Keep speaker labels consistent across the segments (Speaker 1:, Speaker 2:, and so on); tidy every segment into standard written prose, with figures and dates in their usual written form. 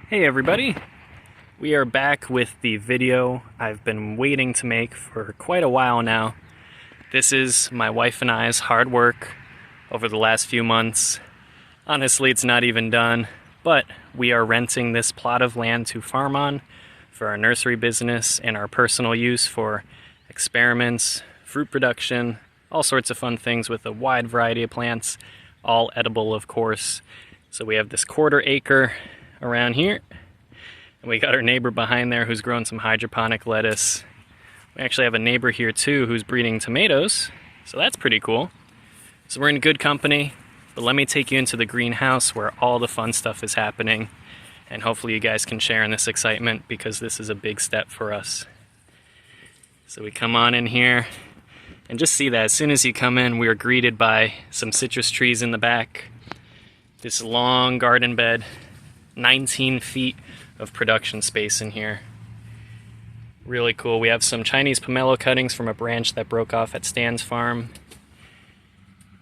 Speaker 1: Hey everybody! We are back with the video I've been waiting to make for quite a while now. This is my wife and I's hard work over the last few months. Honestly, it's not even done, but we are renting this plot of land to farm on for our nursery business and our personal use for experiments, fruit production, all sorts of fun things with a wide variety of plants, all edible of course. So we have this 1/4 acre around here, and we got our neighbor behind there who's growing some hydroponic lettuce. We actually have a neighbor here too who's breeding tomatoes, so that's pretty cool. So we're in good company, but let me take you into the greenhouse where all the fun stuff is happening, and hopefully you guys can share in this excitement because this is a big step for us. So we come on in here and just see that as soon as you come in, we are greeted by some citrus trees in the back, this long garden bed, 19 feet of production space in here. Really cool. We have some Chinese pomelo cuttings from a branch that broke off at Stan's farm.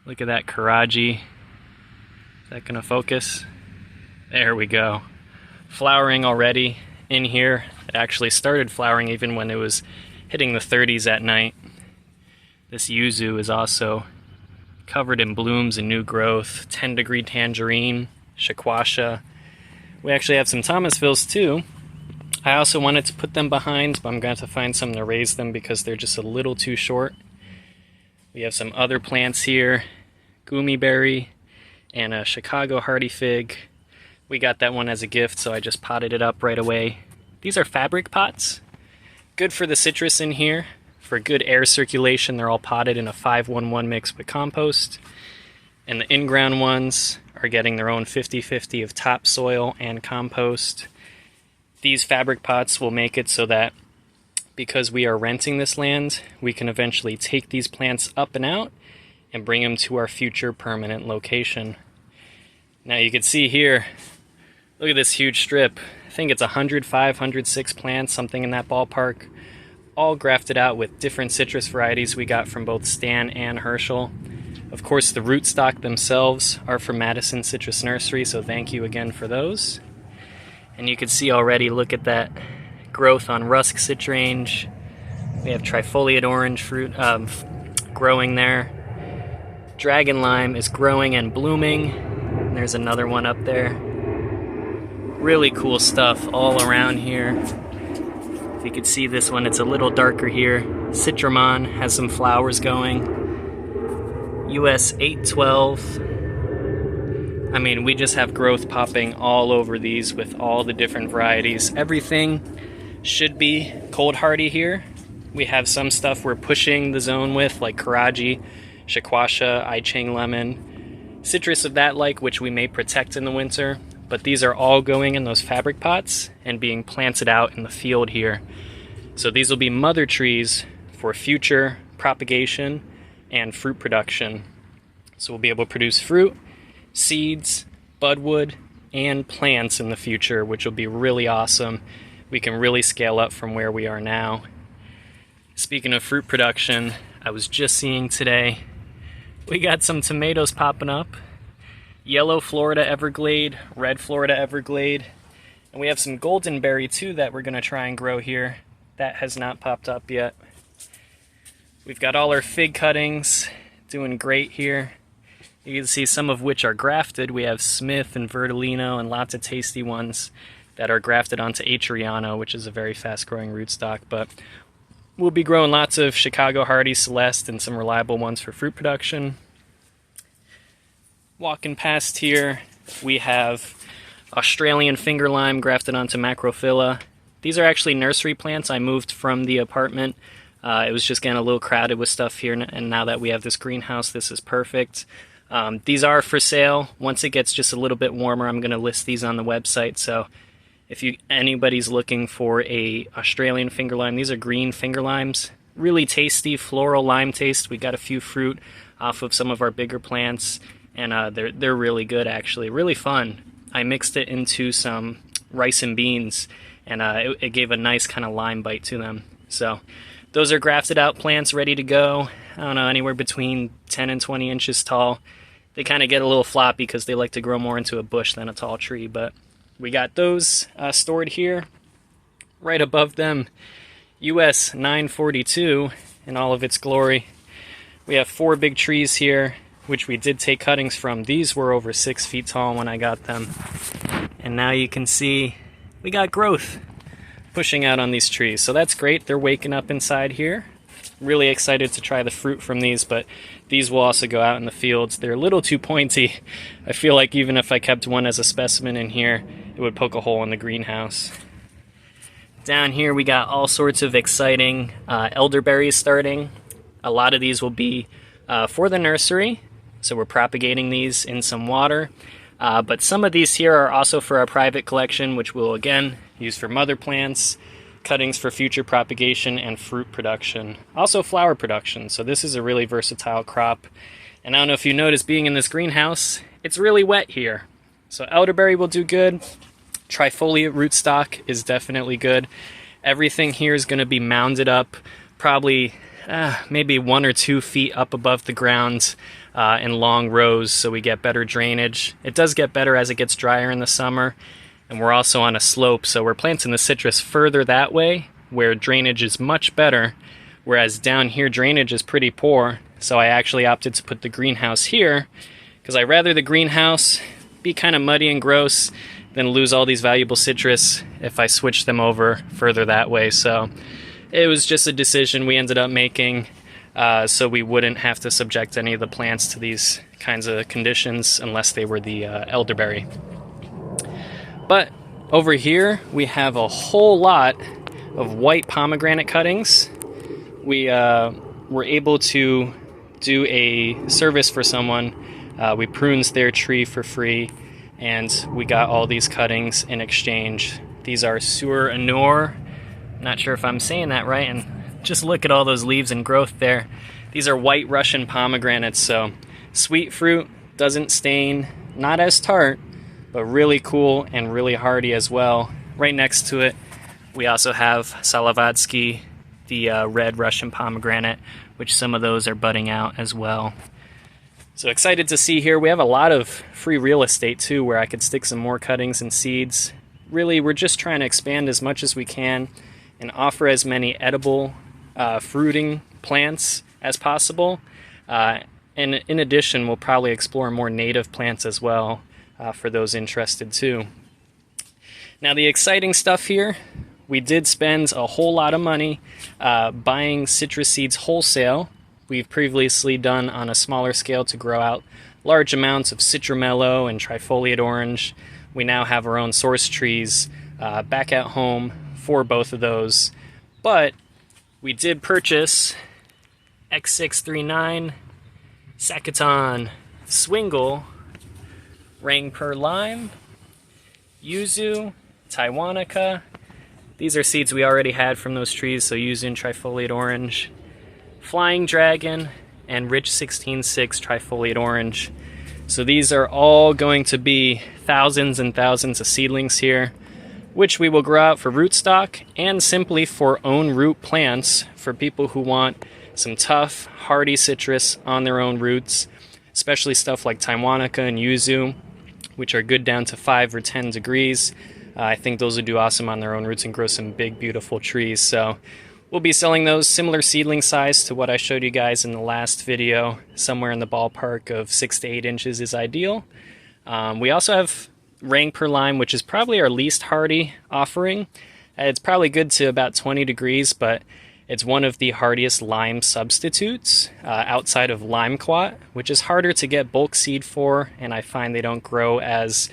Speaker 1: Look at that Karaji. Is that gonna focus? There we go. Flowering already in here. It actually started flowering even when it was hitting the 30s at night. This yuzu is also covered in blooms and new growth. 10-degree tangerine, shakwasha. We actually have some Thomasvilles too. I also wanted to put them behind, but I'm going to have to find some to raise them because they're just a little too short. We have some other plants here, Mulberry and a Chicago hardy fig. We got that one as a gift, so I just potted it up right away. These are fabric pots. Good for the citrus in here. For good air circulation, they're all potted in a 5-1-1 mix with compost. And the in-ground ones are getting their own 50-50 of topsoil and compost. These fabric pots will make it so that because we are renting this land, we can eventually take these plants up and out and bring them to our future permanent location. Now you can see here, look at this huge strip. I think it's 105, 106 plants, something in that ballpark, all grafted out with different citrus varieties we got from both Stan and Herschel. Of course, the rootstock themselves are from Madison Citrus Nursery, so thank you again for those. And you can see already, look at that growth on rusk citrange. We have trifoliate orange fruit growing there. Dragon lime is growing and blooming. And there's another one up there. Really cool stuff all around here. If you could see this one, it's a little darker here. Citramon has some flowers going. US 812. I mean, we just have growth popping all over these with all the different varieties. Everything should be cold hardy here. We have some stuff we're pushing the zone with, like Karaji, shakwasha, I-Ching lemon, citrus of that like, which we may protect in the winter. But these are all going in those fabric pots and being planted out in the field here. So these will be mother trees for future propagation and fruit production. So we'll be able to produce fruit, seeds, budwood, and plants in the future, which will be really awesome. We can really scale up from where we are now. Speaking of fruit production, I was just seeing today, we got some tomatoes popping up. Yellow Florida Everglade, red Florida Everglade, and we have some goldenberry too that we're gonna try and grow here. That has not popped up yet. We've got all our fig cuttings doing great here. You can see some of which are grafted. We have Smith and Vertolino and lots of tasty ones that are grafted onto Atriano, which is a very fast-growing rootstock. But we'll be growing lots of Chicago hardy Celeste and some reliable ones for fruit production. Walking past here, we have Australian finger lime grafted onto Macrophylla. These are actually nursery plants I moved from the apartment. It was just getting a little crowded with stuff here, and now that we have this greenhouse, this is perfect. These are for sale. Once it gets just a little bit warmer, I'm going to list these on the website. So if anybody's looking for a Australian finger lime, these are green finger limes. Really tasty floral lime taste. We got a few fruit off of some of our bigger plants, and they're really good actually. Really fun. I mixed it into some rice and beans, and it gave a nice kind of lime bite to them. So those are grafted out plants ready to go. I don't know, anywhere between 10 and 20 inches tall. They kind of get a little floppy because they like to grow more into a bush than a tall tree, but we got those stored here. Right above them, US 942 in all of its glory. We have 4 big trees here, which we did take cuttings from. These were over 6 feet tall when I got them. And now you can see we got growth pushing out on these trees. So that's great. They're waking up inside here. Really excited to try the fruit from these, but these will also go out in the fields. They're a little too pointy. I feel like even if I kept one as a specimen in here, it would poke a hole in the greenhouse. Down here we got all sorts of exciting elderberries starting. A lot of these will be for the nursery, so we're propagating these in some water. But some of these here are also for our private collection, which we'll again use for mother plants, cuttings for future propagation, and fruit production. Also flower production, so this is a really versatile crop. And I don't know if you noticed, being in this greenhouse, it's really wet here. So elderberry will do good. Trifoliate rootstock is definitely good. Everything here is going to be mounded up, probably maybe 1 or 2 feet up above the ground in long rows, so we get better drainage. It does get better as it gets drier in the summer, and we're also on a slope, so we're planting the citrus further that way, where drainage is much better, whereas down here drainage is pretty poor. So I actually opted to put the greenhouse here, because I'd rather the greenhouse be kind of muddy and gross than lose all these valuable citrus if I switch them over further that way. So it was just a decision we ended up making, so we wouldn't have to subject any of the plants to these kinds of conditions unless they were the elderberry. But over here we have a whole lot of white pomegranate cuttings. We were able to do a service for someone. We pruned their tree for free, and we got all these cuttings in exchange. These are sur honor. Not sure if I'm saying that right, and just look at all those leaves and growth there. These are white Russian pomegranates, so sweet fruit, doesn't stain, not as tart, but really cool and really hardy as well. Right next to it, we also have Salavatsky, the red Russian pomegranate, which some of those are budding out as well. So excited to see here. We have a lot of free real estate too, where I could stick some more cuttings and seeds. Really, we're just trying to expand as much as we can and offer as many edible fruiting plants as possible. And in addition, we'll probably explore more native plants as well for those interested too. Now the exciting stuff here, we did spend a whole lot of money buying citrus seeds wholesale. We've previously done on a smaller scale to grow out large amounts of citramelo and trifoliate orange. We now have our own source trees back at home for both of those. But we did purchase X639, Sacaton, Swingle, Rangpur Lime, Yuzu, Taiwanica. These are seeds we already had from those trees, so Yuzu and trifoliate orange, Flying Dragon, and Rich 16-6 trifoliate orange. So these are all going to be thousands and thousands of seedlings here, which we will grow out for rootstock and simply for own root plants for people who want some tough, hardy citrus on their own roots, especially stuff like Taiwanica and Yuzu, which are good down to 5 or 10 degrees. I think those would do awesome on their own roots and grow some big, beautiful trees. So we'll be selling those similar seedling size to what I showed you guys in the last video. Somewhere in the ballpark of 6 to 8 inches is ideal. We also have Rangpur Lime, which is probably our least hardy offering. It's probably good to about 20 degrees, but it's one of the hardiest lime substitutes outside of limequat, which is harder to get bulk seed for, and I find they don't grow as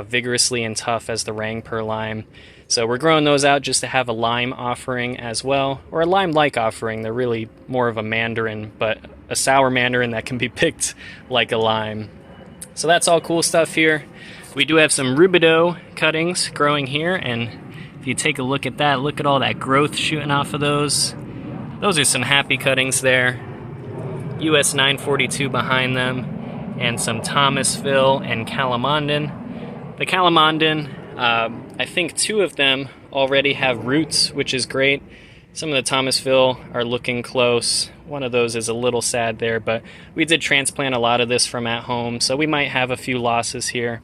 Speaker 1: vigorously and tough as the Rangpur Lime. So we're growing those out just to have a lime offering as well, or a lime-like offering. They're really more of a mandarin, but a sour mandarin that can be picked like a lime. So that's all cool stuff here. We do have some rubidoux cuttings growing here, and if you take a look at that, look at all that growth shooting off of those. Those are some happy cuttings there. US 942 behind them, and some Thomasville and Calamondin. The Calamondin, I think 2 of them already have roots, which is great. Some of the Thomasville are looking close. One of those is a little sad there, but we did transplant a lot of this from at home, so we might have a few losses here.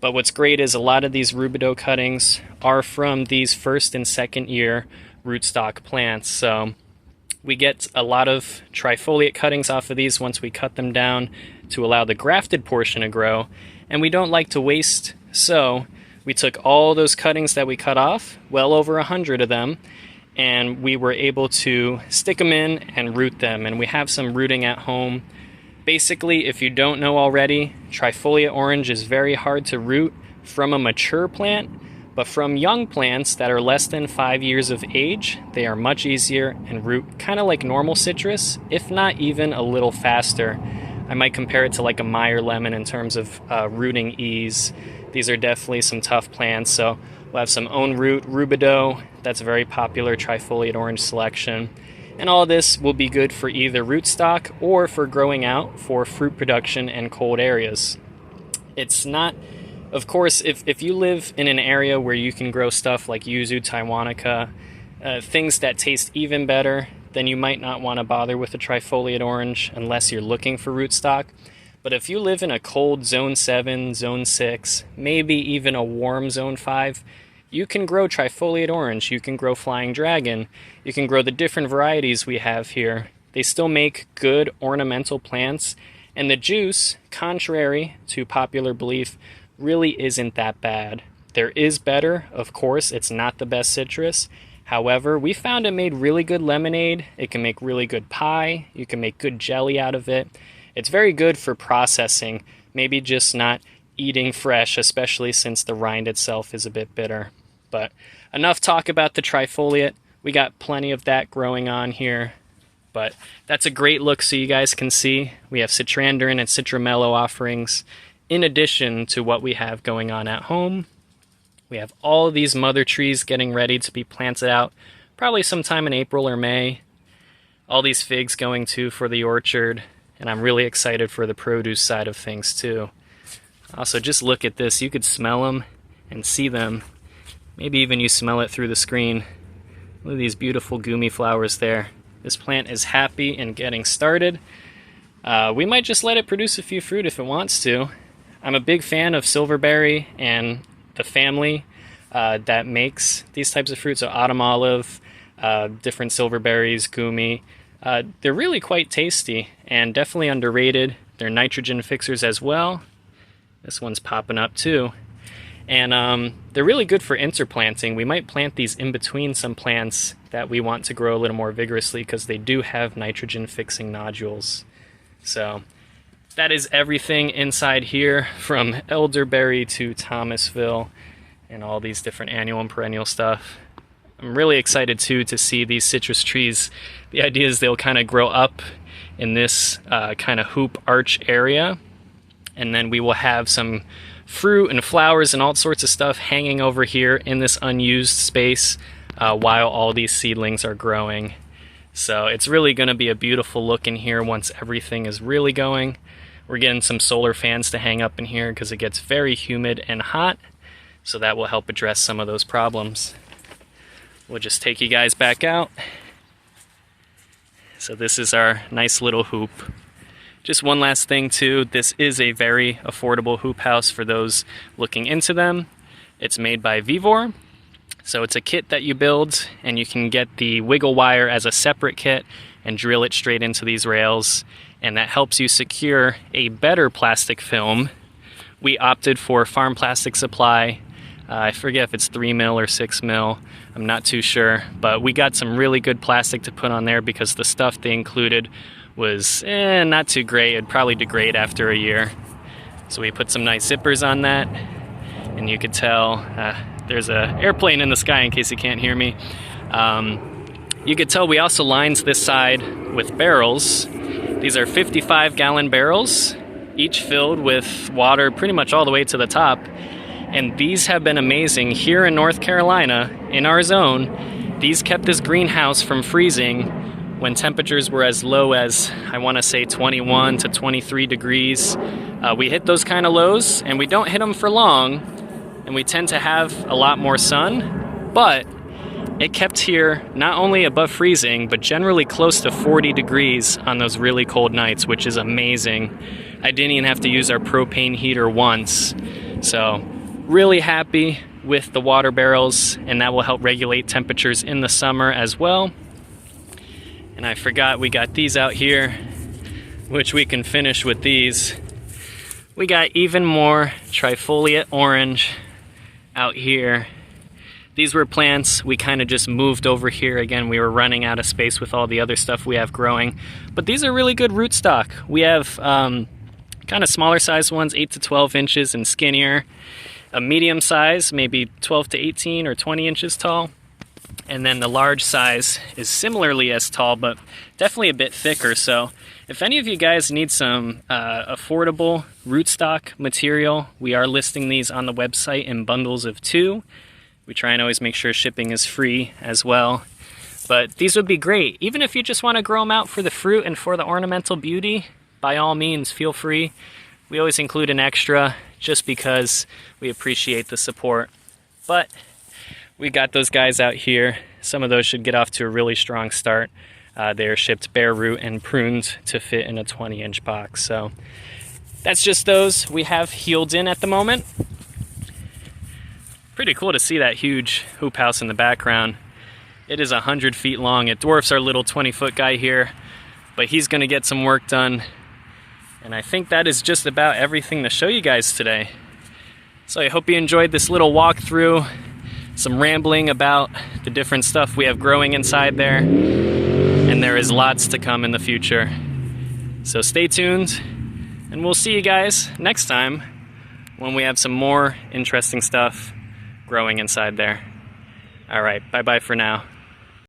Speaker 1: But what's great is a lot of these rubidoux cuttings are from these first and second year rootstock plants. So we get a lot of trifoliate cuttings off of these once we cut them down to allow the grafted portion to grow. And we don't like to waste, so we took all those cuttings that we cut off, well over 100 of them, and we were able to stick them in and root them. And we have some rooting at home. Basically, if you don't know already, trifoliate orange is very hard to root from a mature plant, but from young plants that are less than 5 years of age, they are much easier and root kind of like normal citrus, if not even a little faster. I might compare it to like a Meyer lemon in terms of rooting ease. These are definitely some tough plants, so we'll have some own root rubidoux. That's a very popular trifoliate orange selection. And all of this will be good for either rootstock or for growing out for fruit production in cold areas. It's not, of course, if you live in an area where you can grow stuff like yuzu, taiwanica, things that taste even better, then you might not want to bother with a trifoliate orange unless you're looking for rootstock. But if you live in a cold zone 7, zone 6, maybe even a warm zone 5, you can grow trifoliate orange, you can grow flying dragon, you can grow the different varieties we have here. They still make good ornamental plants, and the juice, contrary to popular belief, really isn't that bad. There is better, of course, it's not the best citrus. However, we found it made really good lemonade, it can make really good pie, you can make good jelly out of it. It's very good for processing, maybe just not eating fresh, especially since the rind itself is a bit bitter. But enough talk about the trifoliate. We got plenty of that growing on here. But that's a great look so you guys can see. We have citrandarin and citramello offerings in addition to what we have going on at home. We have all of these mother trees getting ready to be planted out, probably sometime in April or May. All these figs going too for the orchard. And I'm really excited for the produce side of things too. Also, just look at this. You could smell them and see them. Maybe even you smell it through the screen. Look at these beautiful goomy flowers there. This plant is happy and getting started. We might just let it produce a few fruit if it wants to. I'm a big fan of silverberry and the family that makes these types of fruits. So autumn olive, different silverberries, goomy. They're really quite tasty and definitely underrated. They're nitrogen fixers as well. This one's popping up too. And they're really good for interplanting. We might plant these in between some plants that we want to grow a little more vigorously because they do have nitrogen fixing nodules. So that is everything inside here, from elderberry to Thomasville and all these different annual and perennial stuff. I'm really excited too to see these citrus trees. The idea is they'll kind of grow up in this kind of hoop arch area, and then we will have some fruit and flowers and all sorts of stuff hanging over here in this unused space while all these seedlings are growing. So it's really going to be a beautiful look in here once everything is really going. We're getting some solar fans to hang up in here because it gets very humid and hot, so that will help address some of those problems. We'll just take you guys back out. So this is our nice little hoop. Just one last thing too, this is a very affordable hoop house for those looking into them. It's made by Vivor. So it's a kit that you build, and you can get the wiggle wire as a separate kit and drill it straight into these rails, and that helps you secure a better plastic film. We opted for Farm Plastic Supply. I forget if it's 3 mil or 6 mil. I'm not too sure, but we got some really good plastic to put on there because the stuff they included was not too great. It'd probably degrade after a year. So we put some nice zippers on that, and you could tell there's an airplane in the sky in case you can't hear me. You could tell we also lined this side with barrels. These are 55-gallon barrels, each filled with water pretty much all the way to the top. And these have been amazing. Here in North Carolina, in our zone, these kept this greenhouse from freezing when temperatures were as low as, I want to say, 21 to 23 degrees. We hit those kind of lows, and we don't hit them for long, and we tend to have a lot more sun, but it kept here not only above freezing, but generally close to 40 degrees on those really cold nights, which is amazing. I didn't even have to use our propane heater once. So Really happy with the water barrels, and that will help regulate temperatures in the summer as well. And I forgot we got these out here, which we can finish with these. We got even more trifoliate orange out here. These were plants we kind of just moved over here. Again, we were running out of space with all the other stuff we have growing. But these are really good rootstock. We have kind of smaller size ones, 8 to 12 inches and skinnier. A medium size, maybe 12 to 18 or 20 inches tall. And then the large size is similarly as tall, but definitely a bit thicker. So if any of you guys need some affordable rootstock material, we are listing these on the website in bundles of 2. We try and always make sure shipping is free as well. But these would be great. Even if you just want to grow them out for the fruit and for the ornamental beauty, by all means, feel free. We always include an extra just because we appreciate the support. But we got those guys out here. Some of those should get off to a really strong start. They're shipped bare root and pruned to fit in a 20-inch box. So that's just those we have healed in at the moment. Pretty cool to see that huge hoop house in the background. It is 100 feet long. It dwarfs our little 20-foot guy here, but he's gonna get some work done. And I think that is just about everything to show you guys today. So I hope you enjoyed this little walkthrough, some rambling about the different stuff we have growing inside there. And there is lots to come in the future. So stay tuned, and we'll see you guys next time when we have some more interesting stuff growing inside there. All right, bye-bye for now.